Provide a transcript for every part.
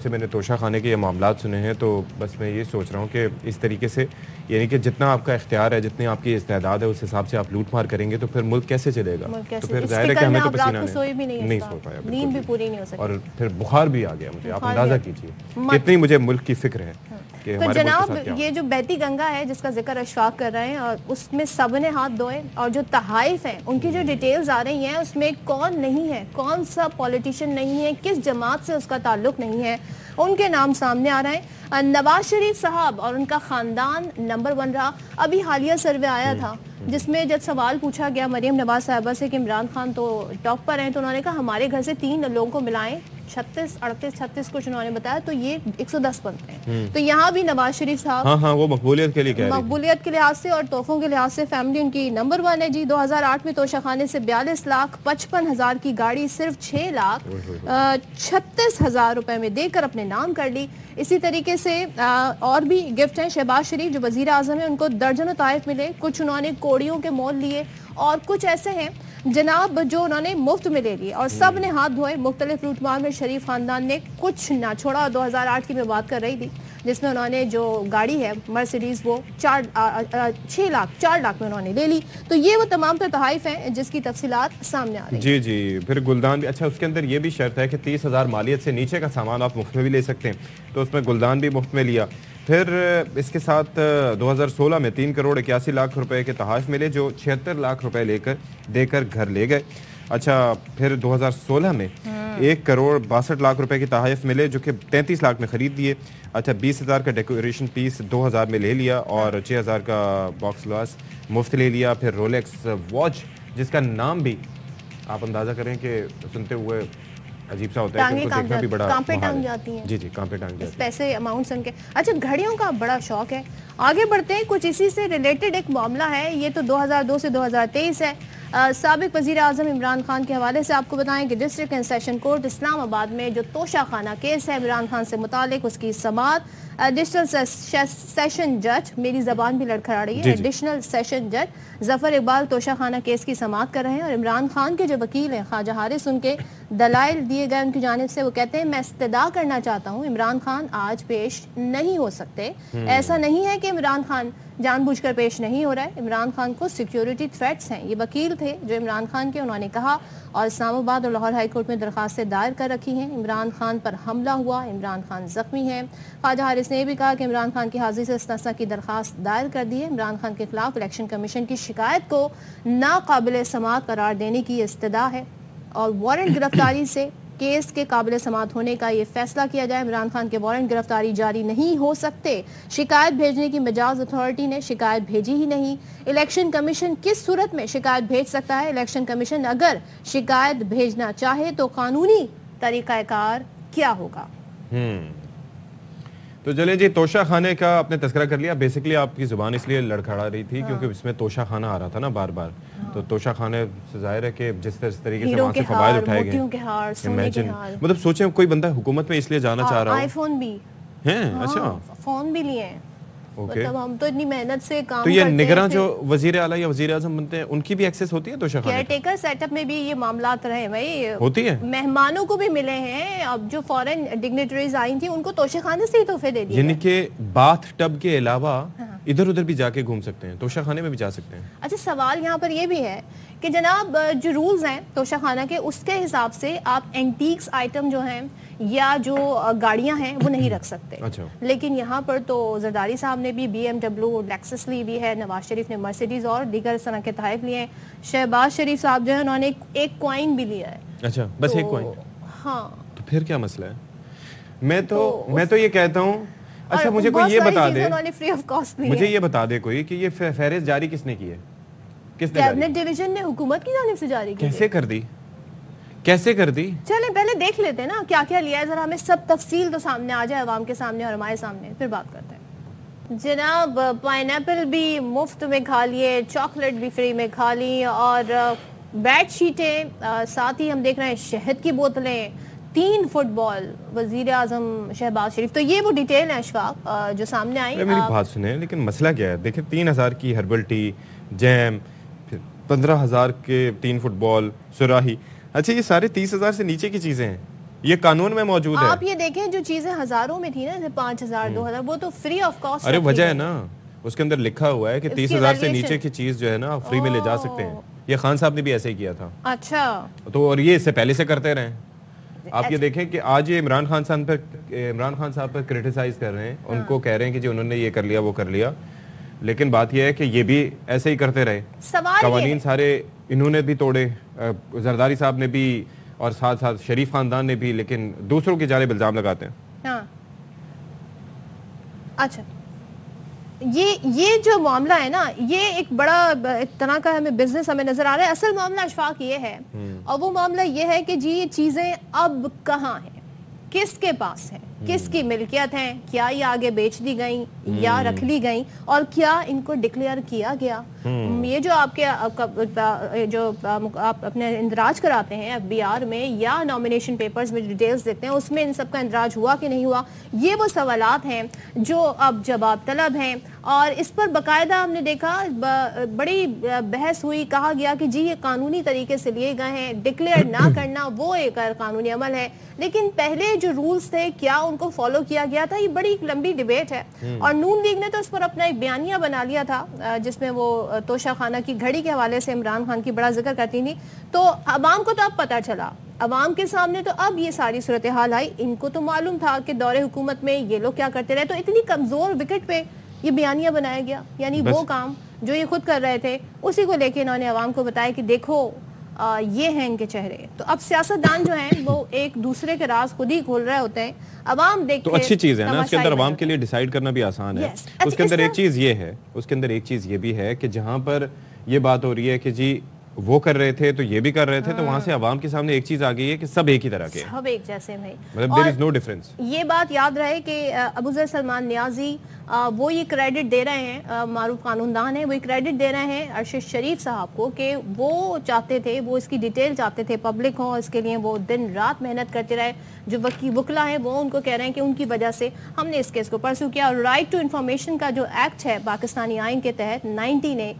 سے میں نے توشہ خانے کے یہ معاملات سنے ہیں تو بس میں یہ سوچ رہا ہوں کہ اس طریقے سے یعنی کہ جتنا آپ کا اختیار ہے، جتنی آپ کی استعداد ہے، اس حساب سے آپ لوٹ مار کریں گے تو پھر ملک کیسے چلے گا؟ تو پھر ظاہر ہے کہ ہمیں تو پسینہ نہیں سو پایا، نیند بھی پوری نہیں ہو سکتی، اور پھر بخار بھی آ گیا مجھے. آپ اندازہ کیجیے کتنی مجھے ملک کی فکر ہے. تو جناب یہ جو بہتی گنگا ہے جس کا ذکر اشفاق کر رہے ہیں، اور اس میں سب نے ہاتھ دھوئے، اور جو تحائف ہیں ان کی جو ڈیٹیلز آ رہی ہیں اس میں کون نہیں ہے، کون سا پولیٹیشین نہیں ہے، کس جماعت سے اس کا تعلق نہیں ہے، ان کے نام سامنے آ رہے ہیں. نواز شریف صاحب اور ان کا خاندان نمبر 1 رہا. ابھی حالیہ سروے آیا تھا جس میں جب سوال پوچھا گیا مریم نواز صاحبہ سے کہ عمران خان تو ٹاپ پر ہیں، تو انہوں نے کہا ہمارے گھر سے 3 لوگوں کو ملائیں 36 کچھ انہوں نے بتایا تو یہ 110 بنتے ہیں. تو یہاں بھی نواز شریف صاحب وہ مقبولیت کے لیے مقبولیت کے لحاظ سے اور تحفوں کے لحاظ سے فیملی ان کی نمبر 1 ہے جی. 2008 میں توشہ خانے سے 42,55,000 کی گاڑی صرف 6,36,000 روپے میں دے کر اپنے نام کر لی. اسی طریقے سے اور بھی گفٹ ہیں. شہباز شریف جو وزیر اعظم ہیں ان کو درجنوں تحائف ملے، کچھ انہوں نے کوڑیوں کے مول لیے اور کچھ ایسے ہیں جناب جو انہوں نے مفت میں لے لیے، اور سب نے ہاتھ دھوئے. مختلف لوٹ مار میں شریف خاندان نے کچھ نہ چھوڑا. 2008 کی میں بات کر رہی تھی جس میں انہوں نے جو گاڑی ہے مرسیڈیز وہ 4 لاکھ میں انہوں نے لے لی. تو یہ وہ تمام تر تحائف ہیں جس کی تفصیلات سامنے آ رہی ہیں. جی پھر گلدان بھی اچھا، اس کے اندر یہ بھی شرط ہے کہ 30,000 مالیت سے نیچے کا سامان آپ مفت میں بھی لے سکتے ہیں، تو اس میں گلدان بھی مفت میں لیا. پھر اس کے ساتھ 2016 میں 3,81,00,000 روپے کے تحائف ملے جو 76 لاکھ روپے دے کر گھر لے گئے. اچھا پھر 2016 میں 1,62,00,000 روپے کے تحائف ملے جو کہ 33 لاکھ میں خرید دیے. اچھا 20,000 کا ڈیکوریشن پیس 2,000 میں لے لیا اور 6,000 کا باکس گلاس مفت لے لیا. پھر رولیکس واچ جس کا نام بھی آپ اندازہ کریں کہ سنتے ہوئے عجیب سا ہوتا ہے کہ دیکھنا بھی بڑا کانپیں ٹانگ جاتی ہیں. جی کانپیں ٹانگ جاتی ہیں پیسے اماؤنٹ سن کے. اچھا گھڑیوں کا بڑا شوق ہے. آگے بڑھتے ہیں، کچھ اسی سے ریلیٹڈ ایک معاملہ ہے. یہ تو 2002 سے 2023 ہے. سابق وزیر اعظم عمران خان کے حوالے سے آپ کو بتائیں کہ ڈسٹرکٹ اینڈ سیشن کورٹ اسلام آباد میں جو توشہ خانہ کیس ہے عمران خان سے متعلق، اس کی سماعت ایڈیشنل سیشن جج، میری زبان بھی لڑکھڑا رہی ہے، ایڈیشنل سیشن جج ظفر اقبال توشہ خانہ کیس کی سماعت کر رہے ہیں. اور عمران خان کے جو وکیل ہیں خواجہ حارث، ان کے دلائل دیے گئے ان کی جانب سے. وہ کہتے ہیں میں استدعا کرنا چاہتا ہوں عمران خان آج پیش نہیں ہو سکتے. ایسا نہیں ہے کہ عمران خان جان بوجھ کر پیش نہیں ہو رہا ہے، عمران خان کو سیکیورٹی تھریٹس ہیں. یہ وکیل تھے جو عمران خان کے، انہوں نے کہا اور اسلام آباد اور لاہور ہائی کورٹ میں درخواستیں دائر کر رکھی ہیں. عمران خان پر حملہ ہوا، عمران خان زخمی ہیں. خواجہ حارث نے یہ بھی کہا کہ عمران خان کی حاضری سے استثناء کی درخواست دائر کر دی ہے. عمران خان کے خلاف الیکشن کمیشن کی شکایت کو ناقابل سماعت قرار دینے کی استدعا ہے اور وارنٹ گرفتاری سے کیس کے قابل سماعت ہونے کا یہ فیصلہ کیا جائے. عمران خان کے وارنٹ گرفتاری جاری نہیں ہو سکتے. شکایت بھیجنے کی مجاز اتھارٹی نے شکایت بھیجی ہی نہیں. الیکشن کمیشن کس صورت میں شکایت بھیج سکتا ہے؟ الیکشن کمیشن اگر شکایت بھیجنا چاہے تو قانونی طریقہ کار کیا ہوگا؟ تو چلیں جی، توشہ خانے کا آپ نے تذکرہ کر لیا. بیسکلی آپ کی زبان اس لیے لڑکھڑا رہی تھی کیونکہ اس میں توشہ خانہ آ رہا تھا نا بار بار. تو توشہ خانے سے ظاہر ہے کہ جس طریقے سے وہاں سے فوائد اٹھائے گئے، مطلب سوچیں کوئی بندہ حکومت میں اس لیے جانا چاہ رہا ہو. آئی فون بھی ہیں، اچھا فون بھی لیے ہیں. مطلب ہم تو اتنی محنت سے کام تو یہ نگراں جو وزیر اعلیٰ یا وزیر اعظم بنتے ہیں ان کی بھی ایکسیس ہوتی ہے توشہ خانے؟ کیئر ٹیکر سیٹ اپ میں بھی یہ معاملات رہے بھائی، ہوتی ہے. مہمانوں کو بھی ملے ہیں. اب جو فورن ڈگنیٹریز آئی تھیں ان کو توشہ خانے سے ہی تحفے دے دیے. یعنی کہ باتھ ٹب کے علاوہ ادھر ادھر بھی جا کے گھوم سکتے ہیں، توشہ خانے میں بھی جا سکتے ہیں. اچھا سوال یہاں پر یہ بھی ہے کہ جناب جو رولز ہیں توشہ خانہ کے، اس کے حساب سے آپ اینٹیکس آئٹم جو ہیں یا جو گاڑیاں ہیں وہ نہیں رکھ سکتے. لیکن یہاں پر تو زرداری صاحب نے بھی BMW لیکسس لی بھی ہے، نواز شریف نے مرسیڈیز اور دیگر اس طرح کے تحائف لیے ہیں. شہباز شریف صاحب جو ہے انہوں نے ایک کوائن بھی لیا ہے. اچھا بس ایک کوائن؟ ہاں. تو پھر کیا مسئلہ ہے؟ میں تو یہ کہتا ہوں. اچھا مجھے کوئی یہ بتا دے، مجھے یہ بتا دے کوئی کہ یہ فہرست جاری کس نے کی ہے؟ کیبنٹ ڈویژن نے حکومت کی جانب سے جاری کی. کیسے کر دی؟ چلیں پہلے دیکھ لیتے ہیں نا کیا کیا لیا ہے، ذرا ہمیں سب تفصیل تو سامنے آ جائے عوام کے سامنے اور ہمارے سامنے، پھر بات کرتے ہیں. جناب پائن ایپل بھی مفت میں کھا لیے، چاکلیٹ بھی فری میں کھا لی اور بیڈ شیٹیں، ساتھ ہی ہم دیکھ رہے ہیں شہد کی بوتلیں، 3 فٹ بال وزیر اعظم شہباز شریف. تو یہ وہ ڈیٹیل ہے اشفاق جو سامنے آئی. میری بات سنیں، لیکن مسئلہ کیا ہے؟ دیکھیں 3,000 کی ہربل ٹی، جیم، 15,000 کے 3 فٹ بال، سراہی. اچھا یہ سارے 30,000 سے نیچے کی چیزیں ہیں. یہ قانون میں موجود ہے. آپ یہ دیکھیں جو چیزیں ہزاروں میں تھی نا جیسے 5,000 2,000 وہ تو فری آف کاسٹ. ارے وجہ ہے نا اس کے اندر لکھا ہوا ہے کہ 30,000 سے نیچے کی چیز جو ہے نا فری میں لے جا سکتے ہیں. یہ خان صاحب نے بھی ایسے ہی کیا تھا. اچھا تو اور یہ اس سے پہلے سے کرتے رہے. آپ یہ دیکھیں کہ آج یہ عمران خان صاحب پر کرٹیسائز کر رہے ہیں, ان کو کہہ رہے ہیں کہ جی انہوں نے یہ کر لیا وہ کر لیا, لیکن بات یہ ہے کہ یہ بھی ایسے ہی کرتے رہے. قوانین سارے انہوں نے بھی توڑے, زرداری صاحب نے بھی اور ساتھ ساتھ شریف خاندان نے بھی, لیکن دوسروں کی جانب الزام لگاتے ہیں. ہاں اچھا یہ جو معاملہ ہے نا یہ ایک بڑا ایک طرح کا ہمیں بزنس ہمیں نظر آ رہا ہے. اصل معاملہ اشفاق یہ ہے اور وہ معاملہ یہ ہے کہ جی یہ چیزیں اب کہاں ہیں, کس کے پاس ہیں, کس کی ملکیت ہیں, کیا یہ آگے بیچ دی گئیں یا رکھ لی گئیں, اور کیا ان کو ڈکلیئر کیا گیا. یہ جو آپ کے جو آپ اپنے اندراج کراتے ہیں ایف بی آر میں یا نامینیشن پیپرز میں ڈیٹیلز دیتے ہیں اس میں ان سب کا اندراج ہوا کہ نہیں ہوا, یہ وہ سوالات ہیں جو اب جواب طلب ہیں. اور اس پر باقاعدہ ہم نے دیکھا بڑی بحث ہوئی, کہا گیا کہ جی یہ قانونی طریقے سے لیے گئے ہیں, ڈکلیئر نہ کرنا وہ ایک غیر قانونی عمل ہے. لیکن پہلے جو رولز تھے کیا ان کو فالو کیا گیا تھا, یہ بڑی لمبی ڈیبیٹ ہے. اور نون لیگ نے تو اس پر اپنا ایک بیانیہ بنا لیا تھا جس میں وہ توشہ خانہ کی گھڑی کے حوالے سے عمران خان کی بڑا ذکر کرتی تھی. تو عوام کو تو اب پتہ چلا, عوام کے سامنے تو اب یہ ساری صورتحال آئی. ان کو تو معلوم تھا کہ دور حکومت میں یہ لوگ کیا کرتے رہے, تو اتنی کمزور وکٹ پہ یہ بیانیہ بنایا گیا. یعنی وہ کام جو یہ خود کر رہے تھے اسی کو لے کے انہوں نے عوام کو بتایا کہ دیکھو یہ ہیں ان کے چہرے. تو اب سیاستدان جو ہیں وہ ایک دوسرے کے راز خود ہی کھول رہے ہوتے ہیں, عوام دیکھ. تو اچھی چیز ہے نا, اس کے اندر عوام کے لیے ڈیسائیڈ کرنا بھی آسان ہے. اس کے اندر ایک چیز یہ ہے, اس کے اندر ایک چیز یہ بھی ہے کہ جہاں پر یہ بات ہو رہی ہے کہ جی وہ کر رہے تھے تو یہ بھی کر رہے تھے, تو وہاں سے عوام کے سامنے ایک چیز آ گئی ہے کہ سب ایک ہی طرح کے, سب ایک جیسے ہیں. مطلب there is no difference. یہ بات یاد رہے کہ ابوذر سلمان نیازی وہ یہ کریڈٹ دے رہے ہیں, معروف قانون دان ہیں, وہ یہ کریڈٹ دے رہے ہیں ارشد شریف صاحب کو کہ وہ چاہتے تھے, وہ اس کی ڈیٹیل چاہتے تھے پبلک ہو, اس کے لیے وہ دن رات محنت کرتے رہے. جو وکلا ہیں وہ ان کو کہہ رہے ہیں کہ ان کی وجہ سے ہم نے اس کیس کو پرسو کیا. اور رائٹ ٹو انفارمیشن کا جو ایکٹ ہے پاکستانی آئین کے تحت 19A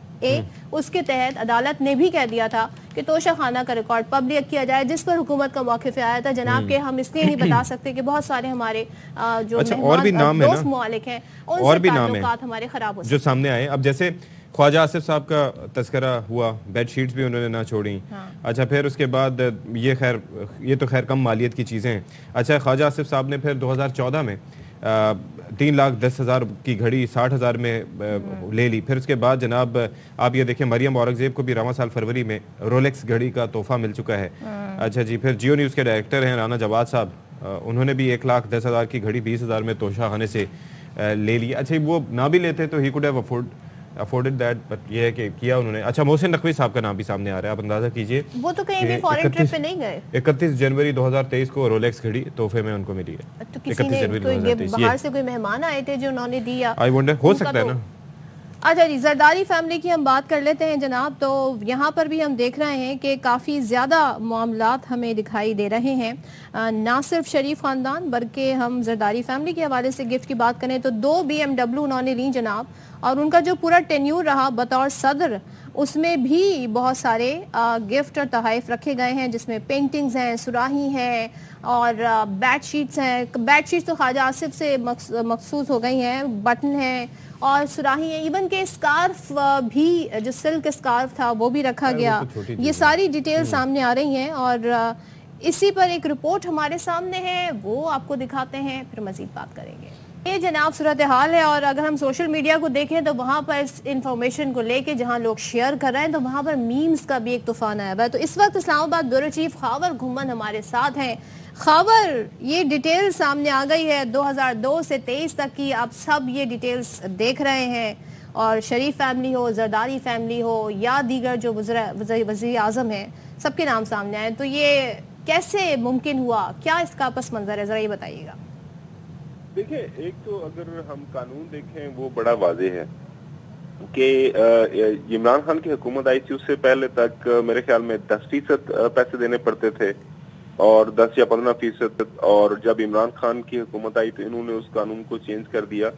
اس کے تحت عدالت نے بھی کہہ دیا تھا کہ توشہ خانہ کا ریکارڈ پبلک کیا جائے, جس پر حکومت کا موقف آیا تھا جناب کہ ہم اس لیے نہیں بتا سکتے کہ بہت سارے ہمارے جو دوست ممالک ہیں ان سے تعلقات ہمارے خراب ہو سکتے جو سامنے آئے. اب جیسے خواجہ آصف صاحب کا تذکرہ ہوا, بیڈ شیٹس بھی انہوں نے نہ چھوڑی. اچھا پھر اس کے بعد یہ تو خیر کم مالیت کی چیزیں ہیں. اچھا خواجہ آصف صاحب نے پھر 2014 میں 3,10,000 کی گھڑی 60,000 میں لے لی. پھر اس کے بعد جناب آپ یہ دیکھیں مریم اورنگزیب کو بھی رواں سال فروری میں رولیکس گھڑی کا تحفہ مل چکا ہے. اچھا جی, پھر جیو نیوز کے ڈائریکٹر ہیں رانا جواد صاحب, انہوں نے بھی 1,10,000 کی گھڑی 20,000 میں توشہ خانے سے لے لی. اچھا وہ نہ بھی لیتے تو ہی could have afforded that, but یہ ہے کہ کیا انہوں نے. اچھا محسن نقوی صاحب کا نام بھی سامنے آ رہا ہے, آپ اندازہ کیجئے وہ تو کہیں بھی فارن ٹرپ پہ نہیں گئے. 31 جنوری 2023 کو رولیکس گھڑی تحفے میں ان کو ملی ہے. تو کسی نے باہر سے کوئی مہمان آئے تھے جو انہوں نے دیا, آئی ونڈر, ہو سکتا ہے نا. اچھا جی, زرداری فیملی کی ہم بات کر لیتے ہیں جناب. تو یہاں پر بھی ہم دیکھ رہے ہیں کہ کافی زیادہ معاملات ہمیں دکھائی دے رہے ہیں. نہ صرف شریف خاندان بلکہ ہم زرداری فیملی کے حوالے سے گفٹ کی بات کریں تو 2 BMW انہوں نے لی جناب, اور ان کا جو پورا ٹینیور رہا بطور صدر اس میں بھی بہت سارے گفٹ اور تحائف رکھے گئے ہیں, جس میں پینٹنگز ہیں, سراہی ہیں اور بیڈ شیٹس ہیں. بیڈ شیٹس تو خواجہ آصف سے مخصوص ہو گئی ہیں, بٹن ہیں اور سراہی ہیں, ایون کہ اسکارف بھی جو سلک اسکارف تھا وہ بھی رکھا گیا. یہ ساری ڈیٹیل سامنے آ رہی ہیں اور اسی پر ایک رپورٹ ہمارے سامنے ہے, وہ آپ کو دکھاتے ہیں, پھر مزید بات کریں گے. یہ جناب صورتحال ہے, اور اگر ہم سوشل میڈیا کو دیکھیں تو وہاں پر اس انفارمیشن کو لے کے جہاں لوگ شیئر کر رہے ہیں تو وہاں پر میمز کا بھی ایک طوفان آیا ہوا ہے. تو اس وقت اسلام آباد بیورو چیف خاور گھمن ہمارے ساتھ ہیں. خاور, یہ ڈیٹیل سامنے آ گئی ہے 2002 سے 23 تک کی, آپ سب یہ ڈیٹیلز دیکھ رہے ہیں, اور شریف فیملی ہو, زرداری فیملی ہو یا دیگر جو وزیر اعظم ہیں, سب کے نام سامنے آئے. تو یہ کیسے ممکن ہوا, کیا اس کا پس منظر ہے, ذرا یہ بتائیے گا. دیکھیں, ایک تو اگر ہم قانون دیکھیں وہ بڑا واضح ہے کہ عمران خان کی حکومت آئی تھی اس سے پہلے تک میرے خیال میں 10% پیسے دینے پڑتے تھے اور 10 یا 15%, اور جب عمران خان کی حکومت آئی تو انہوں نے اس قانون کو چینج کر دیا.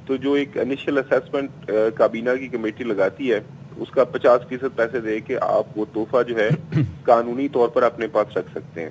تو جو ایک انیشل اسیسمنٹ کابینہ کی کمیٹی لگاتی ہے اس کا 50% پیسے دے کے آپ وہ تحفہ جو ہے قانونی طور پر اپنے پاس رکھ سکتے ہیں.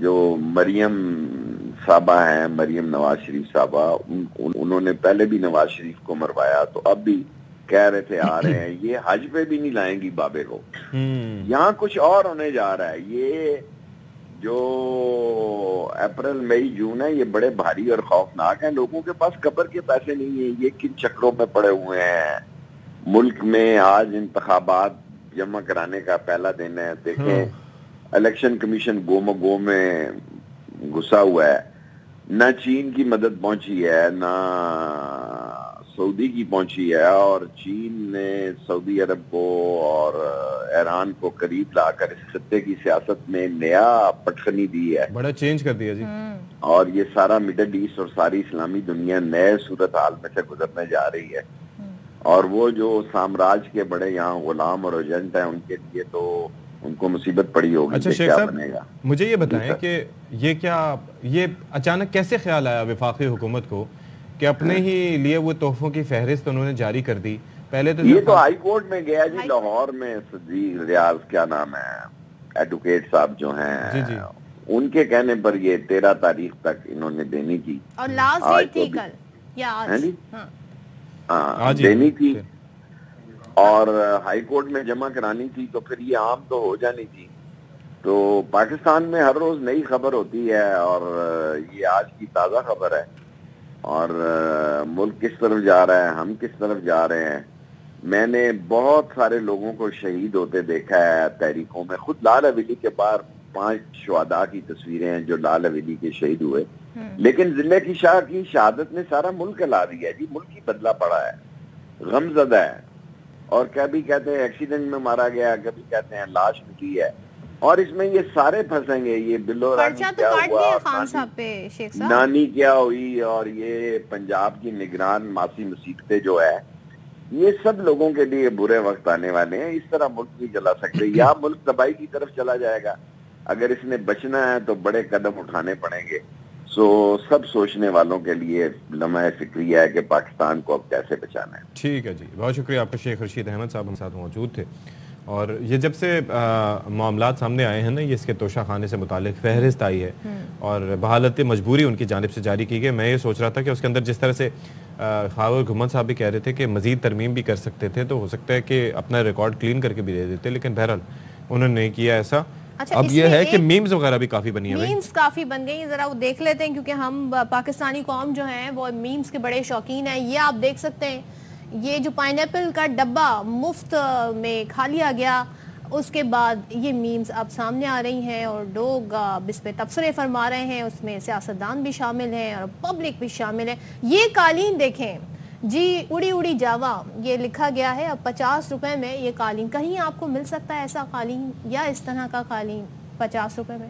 جو مریم صاحبہ ہیں، مریم نواز شریف صاحبہ، انہوں نے پہلے بھی نواز شریف کو مروایا، تو اب بھی کہہ رہے تھے آ رہے ہیں، یہ حج پہ بھی نہیں لائیں گی بابے کو، یہاں کچھ اور ہونے جا رہا ہے۔ یہ جو اپریل مئی جون ہے یہ بڑے بھاری اور خوفناک ہیں، لوگوں کے پاس قبر کے پیسے نہیں ہیں، یہ کن چکروں میں پڑے ہوئے ہیں۔ ملک میں آج انتخابات جمع کرانے کا پہلا دن ہے، دیکھیں الیکشن کمیشن گو میں گھسا ہوا ہے، نہ چین کی مدد پہنچی ہے نہ سعودی کی پہنچی ہے، اور چین نے سعودی عرب کو اور ایران کو قریب لا کر اس خطے کی سیاست میں نیا پٹخنی دی ہے، بڑا چینج کر دیا جی۔ اور یہ سارا مڈل ایسٹ اور ساری اسلامی دنیا نئے صورتحال میں سے گزرنے جا رہی ہے، اور وہ جو سامراج کے بڑے یہاں غلام اور ایجنٹ ہیں ان کے لیے تو ان کو مصیبت پڑی ہوگی۔ اچھا شیخ صاحب مجھے یہ بتائیں کہ یہ اچانک کیسے خیال آیا وفاقی حکومت کو کہ اپنے ہی لیے وہ تحفوں کی فہرست انہوں نے جاری کر دی؟ پہلے تو یہ تو ہائی کورٹ میں گیا جی، لاہور میں صدیق ریاض کیا نام ہے ایڈوکیٹ صاحب جو ہیں، ان کے کہنے پر یہ 13 تاریخ تک انہوں نے دینی تھی، اور لاسٹ ڈیٹ تھی کل یا آج دینی تھی، اور ہائی کورٹ میں جمع کرانی تھی، تو پھر یہ عام تو ہو جانی تھی۔ تو پاکستان میں ہر روز نئی خبر ہوتی ہے، اور یہ آج کی تازہ خبر ہے، اور ملک کس طرف جا رہا ہے، ہم کس طرف جا رہے ہیں۔ میں نے بہت سارے لوگوں کو شہید ہوتے دیکھا ہے تحریکوں میں، خود لال حویلی کے باہر 5 شہداء کی تصویریں ہیں جو لال حویلی کے شہید ہوئے، لیکن ضلع کی شاہ کی شہادت نے سارا ملک ہلا دیا جی، ملک ہی بدلا پڑا ہے، غم زدہ ہے، اور کبھی کہتے ہیں ایکسیڈنٹ میں مارا گیا، کبھی کہتے ہیں لاش ملی ہے، اور اس میں یہ سارے پھنسیں گے، یہ بلو رانی کیا ہوا، نانی کیا ہوئی، اور یہ پنجاب کی نگران ماسی مصیبتیں جو ہے، یہ سب لوگوں کے لیے برے وقت آنے والے ہیں۔ اس طرح ملک نہیں چلا سکتے، یا ملک تباہی کی طرف چلا جائے گا، اگر اس نے بچنا ہے تو بڑے قدم اٹھانے پڑیں گے۔ سب سوچنے والوں کے لیے لمحہ فکریہ ہے کہ پاکستان کو اب کیسے بچانا ہے۔ ٹھیک ہے جی، بہت شکریہ آپ کا شیخ رشید احمد صاحب ہم ساتھ موجود تھے۔ اور یہ جب سے معاملات سامنے آئے ہیں نا، یہ اس کے توشہ خانے سے متعلق فہرست آئی ہے اور بحالت مجبوری ان کی جانب سے جاری کی گئی، میں یہ سوچ رہا تھا کہ اس کے اندر جس طرح سے خاور گھمن صاحب بھی کہہ رہے تھے کہ مزید ترمیم بھی کر سکتے تھے، تو ہو سکتا ہے کہ اپنا ریکارڈ کلین کر کے بھی دے دیتے، لیکن بہرحال انہوں نے نہیں کیا ایسا۔ اب یہ ہے کہ میمز وغیرہ بھی کافی بنی ہیں، میمز کافی بن گئی، ذرا وہ دیکھ لیتے ہیں، کیونکہ ہم پاکستانی قوم جو ہیں وہ میمز کے بڑے شوقین ہیں۔ یہ آپ دیکھ سکتے ہیں، یہ جو پائن ایپل کا ڈبہ مفت میں کھا لیا گیا، اس کے بعد یہ میمز اب سامنے آ رہی ہیں، اور لوگ اس پہ تبصرے فرما رہے ہیں، اس میں سیاستدان بھی شامل ہیں اور پبلک بھی شامل ہے۔ یہ قالین دیکھیں جی، اڑی اڑی جاوا، یہ لکھا گیا ہے، اب 50 روپے میں یہ قالین، کہیں آپ کو مل سکتا ہے ایسا قالین یا اس طرح کا قالین 50 روپے میں؟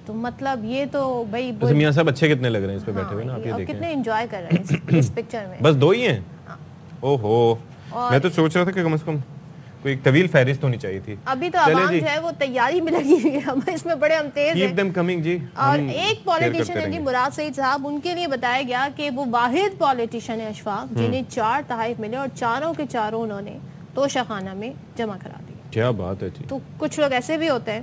تو مطلب یہ تو بھائی میاں صاحب اچھے کتنے لگ رہے ہیں اس پہ بیٹھے ہوئے نا، آپ یہ دیکھیں کتنے انجوائے کر رہے ہیں اس پکچر میں، بس 2 ہی ہیں۔ اوہو، میں تو سوچ رہا تھا کہ کم از کم کوئی ایک طویل فہرست ہونی چاہیے تھی۔ ابھی تو عوام جو ہے وہ تیاری میں لگی ہوئی ہے، اس میں بڑے ہم تیز ہیں۔ Keep them coming جی۔ اور ایک پولیٹیشن ہے جی مراد سعید صاحب، ان کے لیے بتایا گیا کہ وہ واحد پولیٹیشن ہے اشفاق جنہیں 4 تحائف ملے، اور چاروں کے چاروں انہوں نے توشہ خانہ میں جمع کرا دی۔ کیا بات ہے جی۔ تو کچھ لوگ ایسے بھی ہوتے ہیں